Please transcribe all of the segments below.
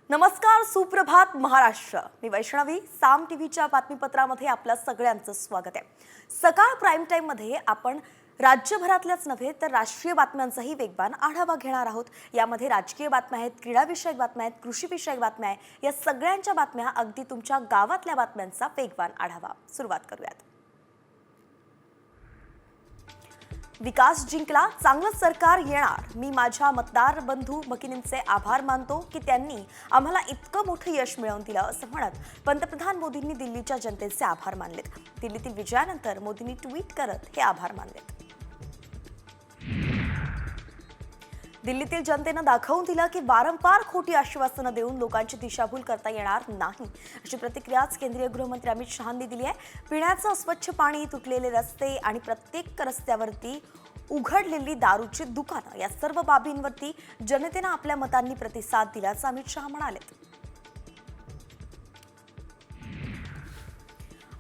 नमस्कार, सुप्रभात महाराष्ट्र. मी वैष्णवी. साम टीव्हीच्या बातमीपत्रामध्ये आपल्या सगळ्यांचं स्वागत आहे. सकाळ प्राईम टाइम मध्ये आपण राज्यभरातल्याच नव्हे तर राष्ट्रीय बातम्यांचाही वेगवान आढावा घेणार आहोत. यामध्ये राजकीय बातम्या आहेत, क्रीडाविषयक बातम्या आहेत, कृषीविषयक बातम्या आहेत. या सगळ्यांच्या बातम्या, अगदी तुमच्या गावातल्या बातम्यांचा वेगवान आढावा. सुरुवात करूयात. विकास जिंकला, चांगलं सरकार येणार. मी माझ्या मतदार बंधू भगिनींचे आभार मानतो की त्यांनी आम्हाला इतकं मोठं यश मिळवून दिलं, असं म्हणत पंतप्रधान मोदींनी दिल्लीच्या जनतेचे आभार मानलेत. दिल्लीतील विजयानंतर मोदींनी ट्विट करत हे आभार मानलेत. दिल्लीतील जनतेनं दाखवून दिलं की वारंवार खोटी आश्वासनं देऊन लोकांची दिशाभूल करता येणार नाही, अशी प्रतिक्रियाच केंद्रीय गृहमंत्री अमित शहांनी दिली आहे. पिण्याचं अस्वच्छ पाणी, तुटलेले रस्ते आणि प्रत्येक रस्त्यावरती उघडलेली दारूची दुकानं या सर्व बाबींवरती जनतेनं आपल्या मतांनी प्रतिसाद दिल्याचं अमित शहा म्हणाले.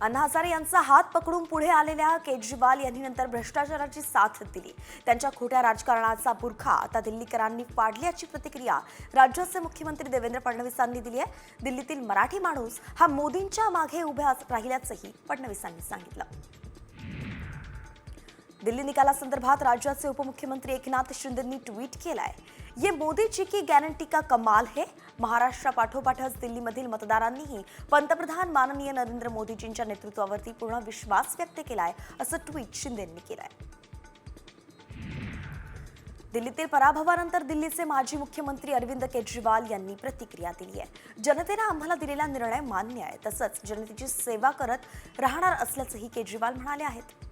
अण्णा हजारे यांचा हात पकडून पुढे आलेल्या केजरीवाल यांनी नंतर भ्रष्टाचाराची साथ दिली. त्यांच्या खोट्या राजकारणाचा बुरखा आता दिल्लीकरांनी फाडल्याची प्रतिक्रिया राज्याचे मुख्यमंत्री देवेंद्र फडणवीसांनी दिली आहे. दिल्लीतील मराठी माणूस हा मोदींच्या मागे उभा राहिल्याचंही फडणवीसांनी सांगितलं. दिल्ली निकालासंदर्भात राज्याचे उपमुख्यमंत्री एकनाथ शिंदेंनी ट्विट केलंय. ये मोदी जी की गॅरंटी का कमाल है. महाराष्ट्रापाठोपाठच दिल्लीमधील मतदारांनीही पंतप्रधान माननीय नरेंद्र मोदीजींच्या नेतृत्वावरती पूर्ण विश्वास व्यक्त केलाय, असं ट्विट शिंदेंनी केलंय. दिल्लीतील पराभवानंतर दिल्लीचे माजी मुख्यमंत्री अरविंद केजरीवाल यांनी प्रतिक्रिया दिली आहे. जनतेनं आम्हाला दिलेला निर्णय मान्य आहे, तसंच जनतेची सेवा करत राहणार असल्याचंही केजरीवाल म्हणाले आहेत.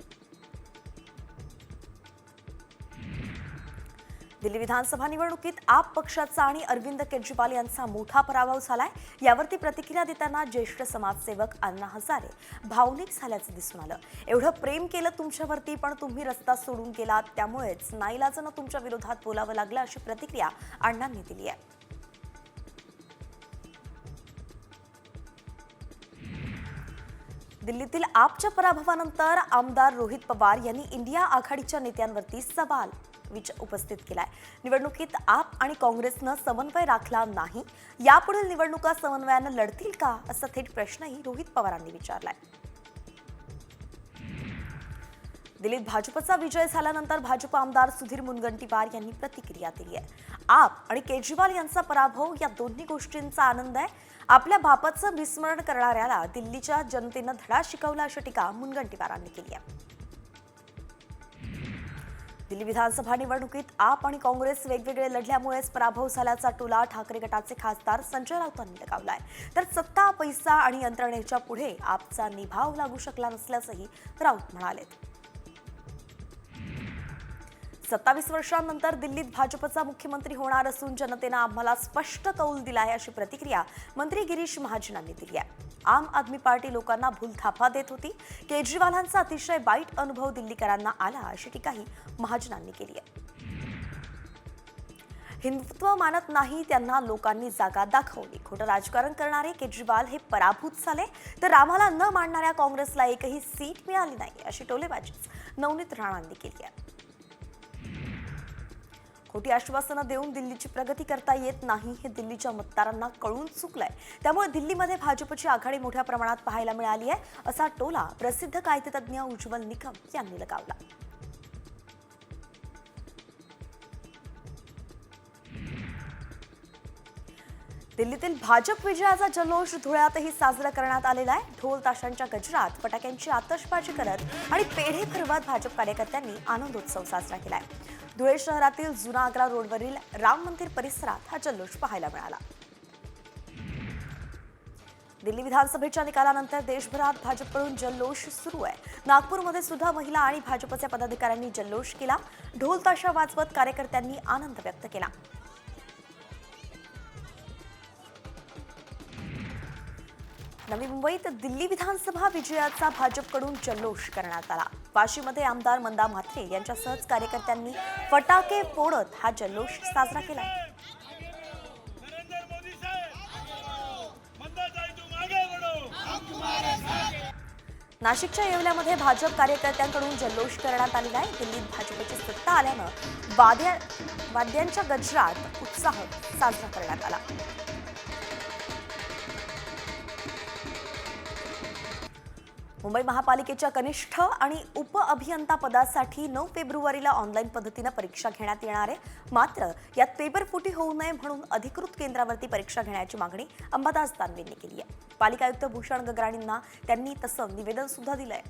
दिल्ली विधानसभा निवडणुकीत आप पक्षाचा आणि अरविंद केजरीवाल यांचा मोठा पराभव झालाय. यावरती प्रतिक्रिया देताना ज्येष्ठ समाजसेवक अण्णा हजारे भावनिक झाल्याचं दिसून आलं. एवढं प्रेम केलं तुमच्यावरती, पण तुम्ही रस्ता सोडून गेलात, त्यामुळेच नाईलाजानं तुमच्या विरोधात बोलावं लागलं, अशी प्रतिक्रिया अण्णांनी दिली आहे. दिल्लीतील आपच्या पराभवानंतर आमदार रोहित पवार यांनी इंडिया आघाडीच्या नेत्यांवरती सवाल उपस्थित केलाय. निवडणुकीत आप आणि काँग्रेसनं समन्वय राखला नाही, यापुढील निवडणुका समन्वयानं लढतील का, असा थेट प्रश्नही रोहित पवारांनी विचारलाय. दिल्लीत भाजपचा विजय झाल्यानंतर भाजप आमदार सुधीर मुनगंटीवार यांनी प्रतिक्रिया दिली आहे. आप आणि केजरीवाल यांचा पराभव या दोन्ही गोष्टींचा आनंद आहे. आपल्या बापाचं विस्मरण करणाऱ्याला दिल्लीच्या जनतेनं धडा शिकवला, अशी टीका मुनगंटीवारांनी केली आहे. दिल्ली विधानसभा निवडणुकीत आप आणि काँग्रेस वेगवेगळे लढल्यामुळेच पराभव झाल्याचा टोला ठाकरे गटाचे खासदार संजय राऊतांनी लगावलाय. तर सत्ता, पैसा आणि यंत्रणेच्या पुढे आपचा निभाव लागू शकला नसल्याचंही राऊत म्हणाले. 27 वर्षांनंतर दिल्लीत भाजपचा मुख्यमंत्री होणार असून जनतेनं आम्हाला स्पष्ट कौल दिला आहे, अशी प्रतिक्रिया मंत्री गिरीश महाजनांनी दिली आहे. आम आदमी पार्टी लोकांना भूलथापा देत होती. केजरीवालांचा अतिशय वाईट अनुभव दिल्लीकरांना आला, अशी टीकाही महाजनांनी केली आहे. हिंदुत्व मानत नाही त्यांना लोकांनी जागा दाखवली. खोटं राजकारण करणारे केजरीवाल हे पराभूत झाले, तर आम्हाला न मानणाऱ्या काँग्रेसला एकही सीट मिळाली नाही, अशी टोलेबाजीच नवनीत राणांनी केली आहे. खोटी आश्वासनं देऊन दिल्लीची प्रगती करता येत नाही, हे दिल्लीच्या मतदारांना कळून चुकलंय. त्यामुळे दिल्लीमध्ये भाजपची आघाडी मोठ्या प्रमाणात पाहायला मिळाली आहे, असा टोला प्रसिद्ध कायदेतज्ञ उज्ज्वल निकम यांनी लगावला. दिल्लीतील भाजप विजयाचा जल्लोष धुळ्यातही साजरा करण्यात आलेला आहे. ढोल ताशांच्या गजरात फटाक्यांची आतषबाजी करत आणि पेढे भरवत भाजप कार्यकर्त्यांनी आनंदोत्सव साजरा केलाय. धुळे शहरातील जुना आग्रा रोडवरील राम मंदिर परिसरात हा जल्लोष पाहायला मिळाला. दिल्ली विधानसभेच्या निकालानंतर देशभरात भाजपकडून जल्लोष सुरू आहे. नागपूरमध्ये सुद्धा महिला आणि भाजपच्या पदाधिकाऱ्यांनी जल्लोष केला. ढोल ताशा वाजवत कार्यकर्त्यांनी आनंद व्यक्त केला. नवी मुंबईत दिल्ली विधानसभा विजयाचा भाजपकडून जल्लोष करण्यात आला. वाशीमध्ये आमदार मंदा म्हात्रे यांच्यासह कार्यकर्त्यांनी फटाके फोडत हा जल्लोष साजरा केला. नाशिकच्या येवल्यामध्ये भाजप कार्यकर्त्यांकडून जल्लोष करण्यात आलेला आहे. दिल्लीत भाजपची सत्ता आल्यानं वाद्यांच्या गजरात उत्साह साजरा करण्यात आला. मुंबई महापालिकेच्या कनिष्ठ आणि उपअभियंता पदासाठी 9 फेब्रुवारीला ऑनलाईन पद्धतीने परीक्षा घेण्यात येणार आहे. मात्र यात पेपरफुटी होऊ नये म्हणून अधिकृत केंद्रावरती परीक्षा घेण्याची मागणी अंबादास दानवेंनी केली आहे. पालिका आयुक्त भूषण गगराणींना त्यांनी तसं निवेदन सुद्धा दिलंय.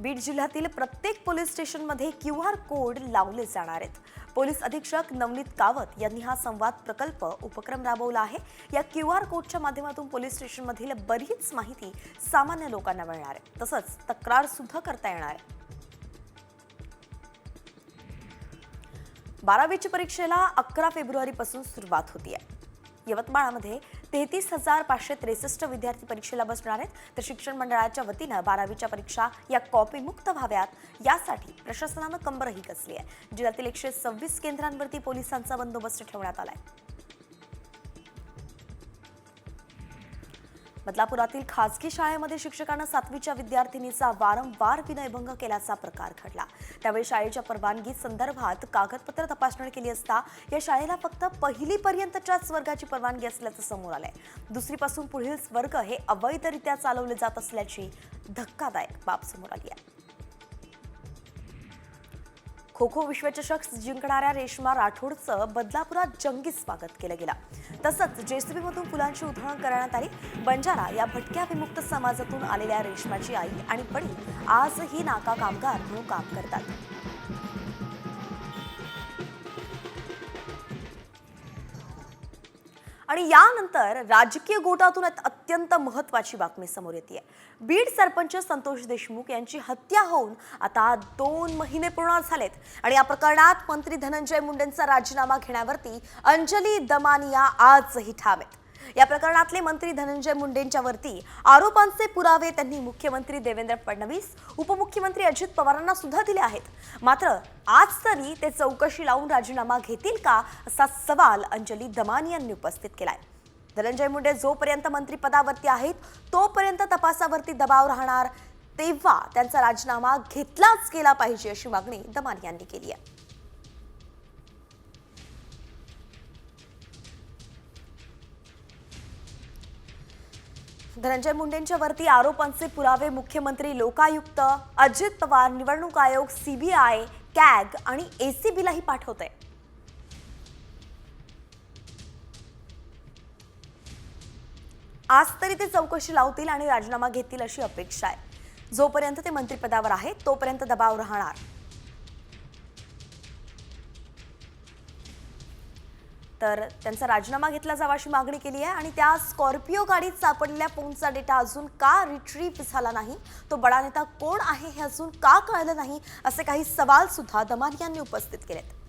बीड जिल्ह्यातील प्रत्येक पोलीस स्टेशनमध्ये QR कोड लावले जाणार आहेत. पोलीस अधीक्षक नवनीत कावत यांनी हा संवाद प्रकल्प उपक्रम राबवला आहे. या QR कोडच्या माध्यमातून पोलीस स्टेशनमधील बरीच माहिती सामान्य लोकांना मिळणार आहे. तसंच तक्रार सुद्धा करता येणार आहे. 12वीच्या परीक्षेला 11 फेब्रुवारीपासून सुरुवात होती आहे. यवतमाळमध्ये 33,563 विद्यार्थी परीक्षेला बसणार आहेत. तर शिक्षण मंडळाच्या वतीनं 12वीच्या परीक्षा या कॉपीमुक्त व्हाव्यात यासाठी प्रशासनानं कंबरही कसली आहे. जिल्ह्यातील 126 केंद्रांवरती पोलिसांचा बंदोबस्त ठेवण्यात आलाय. बदलापुरातील खासगी शाळेमध्ये शिक्षकानं 7वीच्या विद्यार्थिनीचा वारंवार विनयभंग केल्याचा प्रकार घडला. त्यावेळी शाळेच्या परवानगी संदर्भात कागदपत्र तपासणी केली असता या शाळेला फक्त पहिलीपर्यंतच्याच वर्गाची परवानगी असल्याचं समोर आलंय. दुसरीपासून पुढील वर्ग हे अवैधरित्या चालवले जात असल्याची धक्कादायक बाब समोर आली आहे. खो खो विश्वचषक जिंकणाऱ्या रेश्मा राठोडचं बदलापुरात जंगी स्वागत केलं गेलं. तसंच JCBमधून फुलांची उधळण करण्यात आली. बंजारा या भटक्या विमुक्त समाजातून आलेल्या रेश्माची आई आणि वडील आजही नाका कामगार म्हणून काम करतात. आणि यानंतर राजकीय गोटातून अत्यंत महत्त्वाची बातमी समोर येते. बीड सरपंच संतोष देशमुख यांची हत्या होऊन आता 2 महिने पूर्ण झालेत आणि या प्रकरणात मंत्री धनंजय मुंडेंचा राजीनामा घेण्यावरती अंजली दमानिया आजही ठाम आहेत. या प्रकरणातले मंत्री धनंजय मुंडेंच्या वरती आरोपांचे पुरावे त्यांनी मुख्यमंत्री देवेंद्र फडणवीस, उपमुख्यमंत्री अजित पवारांना सुद्धा दिले आहेत. मात्र आज तरी ते चौकशी लावून राजीनामा घेतील का असा सवाल अंजली दमानिया यांनी उपस्थित केलाय. धनंजय मुंडे जोपर्यंत मंत्रिपदावरती आहेत तोपर्यंत तपासावरती दबाव राहणार, तेव्हा त्यांचा राजीनामा घेतलाच गेला पाहिजे अशी मागणी दमानिया यांनी केली आहे. धनंजय मुंडेंच्या वरती आरोपांचे पुरावे मुख्यमंत्री, लोकायुक्त, अजित पवार, निवडणूक आयोग, CBI, CAG आणि ACBलाही पाठवते. आज तरी ते चौकशी लावतील आणि राजीनामा घेतील अशी अपेक्षा आहे. जोपर्यंत ते मंत्रिपदावर आहेत तोपर्यंत दबाव राहणार. तर त्यांचा राजीनामा घेतला जावा अशी मागणी केली आहे. आणि त्या स्कॉर्पिओ गाडीत सापडलेल्या फोनचा डेटा अजून का रिट्रीव्ह झाला नाही, तो बडा नेता कोण आहे हे अजून का कळलं नाही, असे काही सवाल सुद्धा दमानिया यांनी उपस्थित केलेत.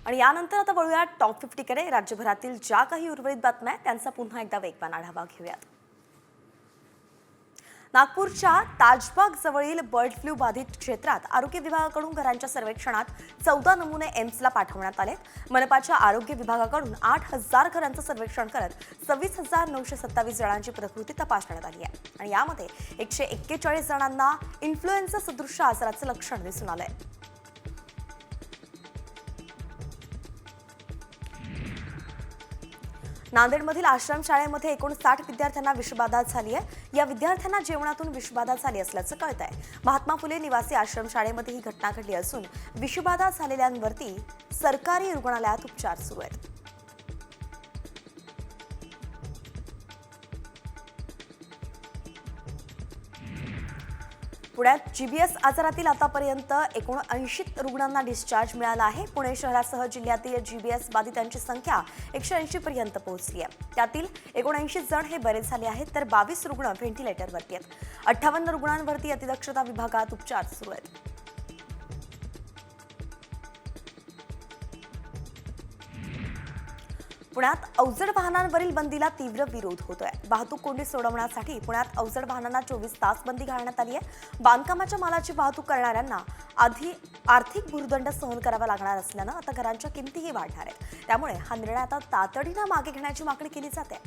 आणि यानंतर आता वळूया टॉप 50 कडे. राज्यभरातील ज्या काही उर्वरित बातम्या आहेत त्यांचा पुन्हा एकदा वेगवान आढावा घेऊयात. नागपूरच्या ताजबाग जवळील बर्ड फ्लू बाधित क्षेत्रात आरोग्य विभागाकडून घरांच्या सर्वेक्षणात 14 नमुने एम्सला पाठवण्यात आले. मनपाच्या आरोग्य विभागाकडून 8,000 घरांचं सर्वेक्षण करत 26,927 जणांची प्रकृती तपासण्यात आली आहे. आणि यामध्ये 141 जणांना इन्फ्लुएन्झा सदृश आजाराचं लक्षण दिसून आलंय. नांदेडमधील आश्रमशाळेमध्ये 59 विद्यार्थ्यांना विषबाधा झाली आहे. या विद्यार्थ्यांना जेवणातून विषबाधा झाली असल्याचं कळत आहे. महात्मा फुले निवासी आश्रमशाळेमध्ये ही घटना घडली असून विषबाधा झालेल्यांवरती सरकारी रुग्णालयात उपचार सुरू आहेत. पुण्यात GBS आजारातील आतापर्यंत 79 रुग्णांना डिस्चार्ज मिळाला आहे. पुणे शहरासह जिल्ह्यातील GBS बाधितांची संख्या 180 पर्यंत पोहोचली आहे. त्यातील 79 जण हे बरे झाले आहेत, तर 22 रुग्ण व्हेंटिलेटरवरती आहेत. 58 रुग्णांवरती अतिदक्षता विभागात उपचार सुरू आहेत. पुण्यात अवजड वाहनांवरील बंदीला तीव्र विरोध होतोय. वाहतूक कोंडी सोडवण्यासाठी पुण्यात अवजड वाहनांना 24 तास बंदी घालण्यात आली आहे. बांधकामाच्या मालाची वाहतूक करणाऱ्यांना आधी आर्थिक भुर्दंड सहन करावा लागणार असल्यानं आता घरांच्या किमतीही वाढणार आहेत. त्यामुळे हा निर्णय आता तातडीनं मागे घेण्याची मागणी केली जाते.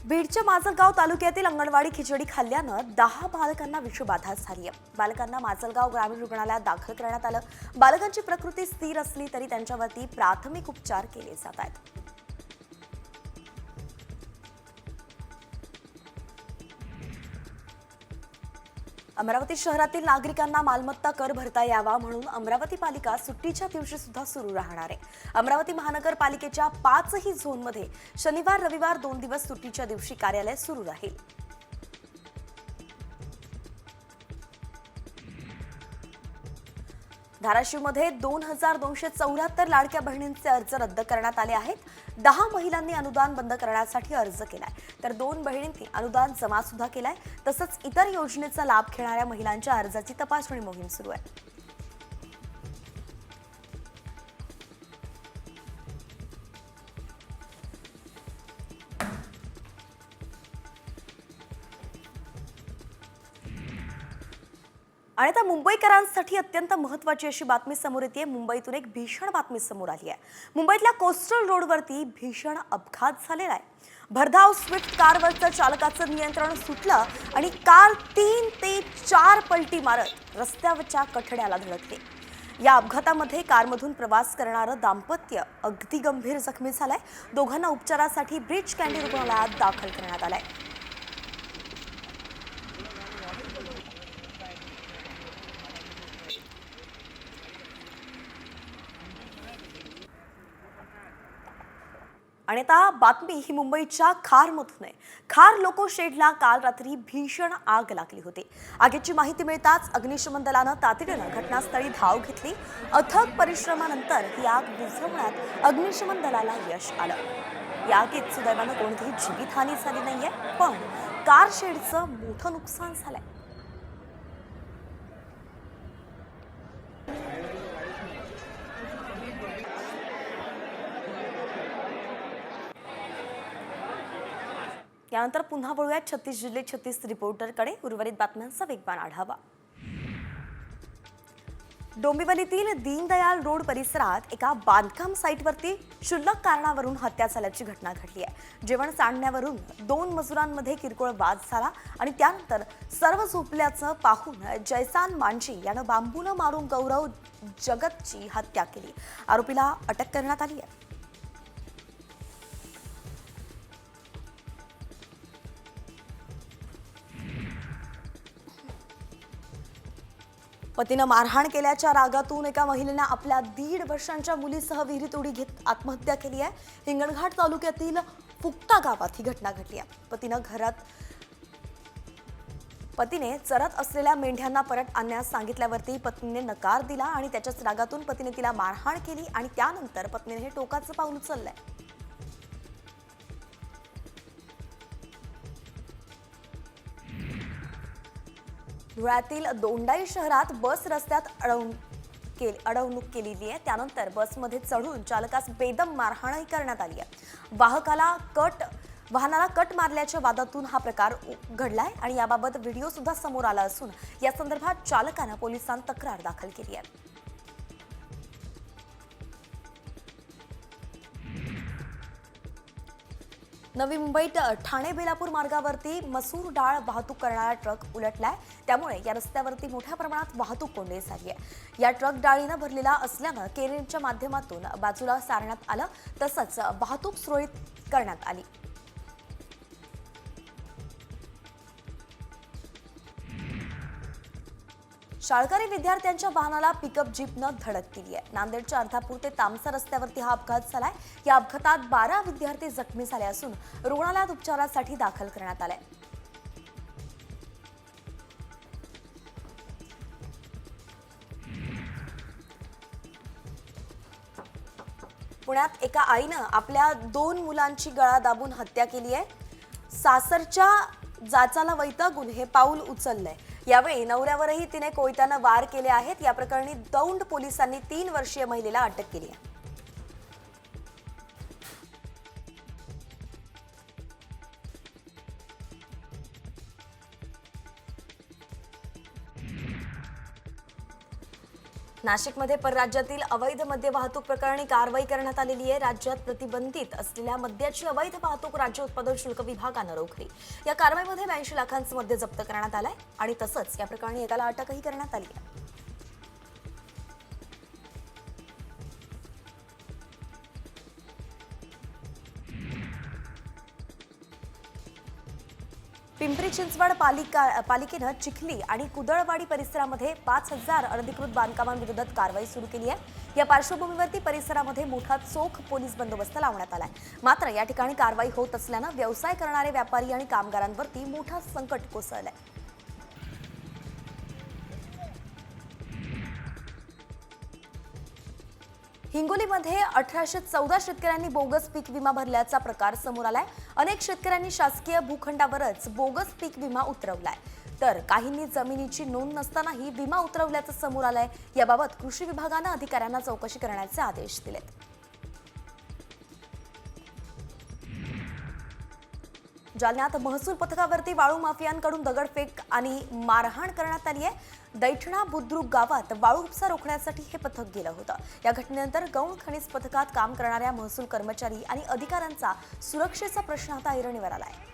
बीडच्या माजलगाव तालुक्यातील अंगणवाडी खिचडी खाल्ल्यानं 10 बालकांना विषबाधा झाली आहे. बालकांना माजलगाव ग्रामीण रुग्णालयात दाखल करण्यात आलं. बालकांची प्रकृती स्थिर असली तरी त्यांच्यावरती प्राथमिक उपचार केले जात आहेत. अमरावती शहरातील नागरिकांना मालमत्ता कर भरता यावा म्हणून अमरावती पालिका सुट्टीच्या दिवशी सुद्धा सुरू राहणार आहे. अमरावती महानगरपालिकेच्या 5ही झोनमध्ये शनिवार रविवार 2 दिवस सुट्टीच्या दिवशी कार्यालय सुरू राहील. धाराशिवमध्ये 2274 लाडक्या बहिणींचे अर्ज रद्द करण्यात आले आहेत. 10 महिलांनी अनुदान बंद करण्यासाठी अर्ज केलाय, तर 2 बहिणींनी अनुदान जमा सुद्धा केलाय. तसंच इतर योजनेचा लाभ घेणाऱ्या महिलांच्या अर्जाची तपासणी मोहीम सुरू आहे. आणि आता मुंबईकरांसाठी अत्यंत महत्त्वाची अशी बातमी समोर येते. मुंबईतून एक भीषण बातमी समोर आली आहे. मुंबईतल्या कोस्टल रोडवरती भीषण अपघात झालेला आहे. भरधाव स्विफ्ट कारवरचं चालकाचं नियंत्रण सुटलं आणि कार 3 ते 4 पलटी मारत रस्त्यावरच्या कठड्याला धडकली. या अपघातामध्ये कारमधून प्रवास करणारं दाम्पत्य अगदी गंभीर जखमी झालंय. दोघांना उपचारासाठी ब्रीच कँडी रुग्णालयात दाखल करण्यात आलंय. आणि आता बातमी ही मुंबईच्या खारमधून आहे. खार लोको शेडला काल रात्री भीषण आग लागली होती. आगीची माहिती मिळताच अग्निशमन दलानं तातडीनं घटनास्थळी धाव घेतली. अथक परिश्रमानंतर ही आग विझवण्यात अग्निशमन दलाला यश आलं. या आगीत सुदैवानं कोणतीही जीवितहानी झाली नाहीये, पण कार शेडचं मोठं नुकसान झालंय. यानंतर पुन्हा वळूया 36 जिल्हे 36 रिपोर्टरकडे. उर्वरित बातम्यांचा वेगवान आढावा. डोंबिवलीतील दीनदयाल रोड परिसरात एका बांधकाम साईटवरती क्षुल्लक कारणावरून हत्या झाल्याची घटना घडली आहे. जेवण सांडण्यावरून 2 मजुरांमध्ये किरकोळ वाद झाला आणि त्यानंतर सर्व झोपल्याचं पाहून जयसान मांझी यानं बांबूनं मारून गौरव जगतची हत्या केली. आरोपीला अटक करण्यात आली आहे. पतीनं मारहाण केल्याच्या रागातून एका महिलेनं आपल्या 1.5 वर्षांच्या मुलीसह विहिरीत उडी घेत आत्महत्या केली आहे. हिंगणघाट तालुक्यातील फुकटा गावात ही घटना घडली आहे. पतीने चरत असलेल्या मेंढ्यांना परत आणण्यास सांगितल्यावरती पत्नीने नकार दिला आणि त्याच्याच रागातून पतीने तिला मारहाण केली आणि त्यानंतर पत्नीने हे टोकाचं पाऊल उचललंय. धुळ्यातील दोंडाई शहरात बस रस्त्यात अडवणूक केलेली आहे. त्यानंतर बसमध्ये चढून चालकास बेदम मारहाणही करण्यात आली आहे. वाहनाला कट मारल्याच्या वादातून हा प्रकार घडलाय आणि याबाबत व्हिडिओ सुद्धा समोर आला असून या संदर्भात चालकानं पोलिसांत तक्रार दाखल केली आहे. नवी मुंबईत ठाणे बेलापूर मार्गावरती मसूर डाळ वाहतूक करणारा ट्रक उलटलाय. त्यामुळे या रस्त्यावरती मोठ्या प्रमाणात वाहतूक कोंडी झाली आहे. या ट्रक डाळीनं भरलेला असल्यानं केरेनच्या माध्यमातून बाजूला सारण्यात आलं. तसंच वाहतूक सुरळीत करण्यात आली. शाळकरी विद्यार्थ्यांच्या वाहनाला पिकअप जीपनं धडक दिली आहे. नांदेडच्या अर्धापूर ते तामसा रस्त्यावरती हा अपघात झालाय. या अपघातात 12 विद्यार्थी जखमी झाले असून रुग्णालयात उपचारासाठी दाखल करण्यात आले. पुण्यात एका आईनं आपल्या 2 मुलांची गळा दाबून हत्या केली आहे. सासरच्या जाचाला वैतागून हे पाऊल उचललंय. यावेळी नवऱ्यावरही तिने कोयत्यानं वार केले आहेत। या प्रकरणी दौंड पोलिसांनी 3 वर्षीय महिलेला अटक केली आहे। नाशिकमध्ये परराज्यातील अवैध मद्य वाहतूक प्रकरणी कारवाई करण्यात आलेली आहे। राज्यात प्रतिबंधित असलेल्या मद्याची अवैध वाहतूक राज्य उत्पादन शुल्क विभागानं रोखली। या कारवाईमध्ये 82 लाखांचं मद्य जप्त करण्यात आलंय आणि तसंच या प्रकरणी एकाला अटकही करण्यात आली आहे। पिंपरी चिंचवड पालिकेनं चिखली आणि कुदळवाडी परिसरामध्ये 5000 अनधिकृत बांधकामांविरोधात कारवाई सुरू केली आहे। या पार्श्वभूमीवरती परिसरामध्ये मोठा चोख पोलीस बंदोबस्त लावण्यात आलाय। मात्र या ठिकाणी कारवाई होत असल्यानं व्यवसाय करणारे व्यापारी आणि कामगारांवरती मोठा संकट कोसळलंय। हिंगोलीमध्ये 1814 शेतकऱ्यांनी बोगस पीक विमा भरल्याचा प्रकार समोर आलाय। अनेक शेतकऱ्यांनी शासकीय भूखंडावरच बोगस पीक विमा उतरवलाय, तर काहींनी जमिनीची नोंद नसतानाही विमा उतरवल्याचं समोर आलंय। याबाबत कृषी विभागानं अधिकाऱ्यांना चौकशी करण्याचे आदेश दिलेत। जालन्यात महसूल पथकावरती वाळू माफियांकडून दगडफेक आणि मारहाण करण्यात आली आहे। दैठणा बुद्रुक गावात वाळू उपसा रोखण्यासाठी हे पथक गेलं होतं। या घटनेनंतर गौण खनिज पथकात काम करणाऱ्या महसूल कर्मचारी आणि अधिकाऱ्यांचा सुरक्षेचा प्रश्न आता ऐरणीवर आलाय।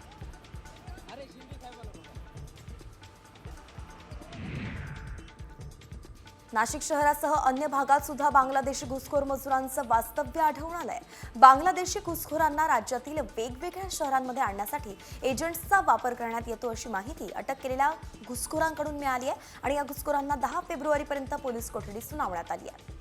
नाशिक शहरासह अन्य भागात सुद्धा बांगलादेशी घुसखोर मजुरांचं वास्तव्य आढळून आलंय। बांगलादेशी घुसखोरांना राज्यातील वेगवेगळ्या शहरांमध्ये आणण्यासाठी एजंट्सचा वापर करण्यात येतो अशी माहिती अटक केलेल्या घुसखोरांकडून मिळाली आहे आणि या घुसखोरांना 10 फेब्रुवारीपर्यंत पोलीस कोठडीत सुनावण्यात आली आहे।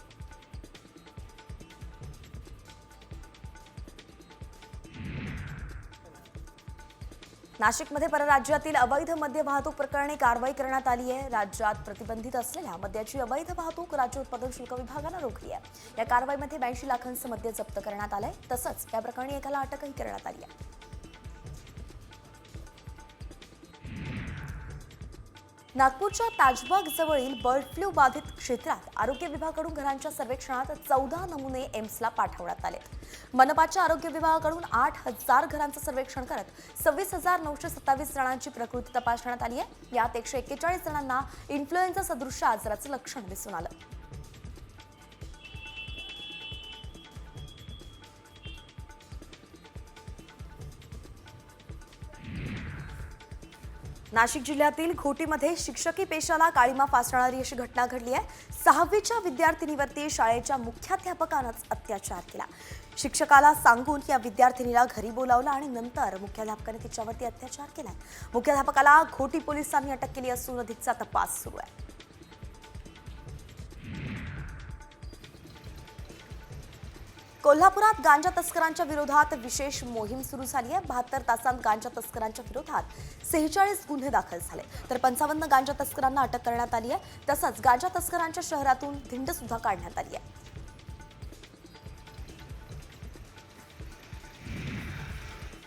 नाशिकमध्ये परराज्यातील अवैध मद्य वाहतूक प्रकरणी कारवाई करण्यात आली आहे। राज्यात प्रतिबंधित असलेल्या मद्याची अवैध वाहतूक राज्य उत्पादन शुल्क विभागानं रोखली आहे। या कारवाईमध्ये 82 लाखांचं मद्य जप्त करण्यात आलंय। तसंच या प्रकरणी एकाला अटकही करण्यात आली आहे। नागपूरच्या ताजबाग जवळील बर्ड फ्लू बाधित क्षेत्रात आरोग्य विभागाकडून घरांच्या सर्वेक्षणात 14 नमुने एम्सला पाठवण्यात आले। मनपाच्या आरोग्य विभागाकडून 8000 घरांचं सर्वेक्षण करत 26,927 जणांची प्रकृती तपासण्यात आली आहे। यात 141 जणांना इन्फ्लुएन्झा सदृश आजाराचं लक्षण दिसून आलं। नाशिक जिल्ह्यातील घोटीमध्ये शिक्षकी पेशाला काळीमा फासणारी अशी घटना घडली आहे। 6वीच्या विद्यार्थिनीवरती शाळेच्या मुख्याध्यापकानंच अत्याचार केला। शिक्षकाला सांगून या विद्यार्थिनीला घरी बोलावलं आणि नंतर मुख्याध्यापकाने तिच्यावरती अत्याचार केलाय। मुख्याध्यापकाला घोटी पोलिसांनी अटक केली असून अधिकचा तपास सुरू आहे। कोल्हापुरात गांजा तस्करांच्या विरोधात विशेष मोहीम सुरू झाली आहे। 72 तासांत गांजा तस्करांच्या विरोधात 46 गुन्हे दाखल झाले, तर 55 गांजा तस्करांना अटक करण्यात आली आहे। तसंच गांजा तस्करांच्या शहरातून धिंड सुद्धा काढण्यात आली आहे।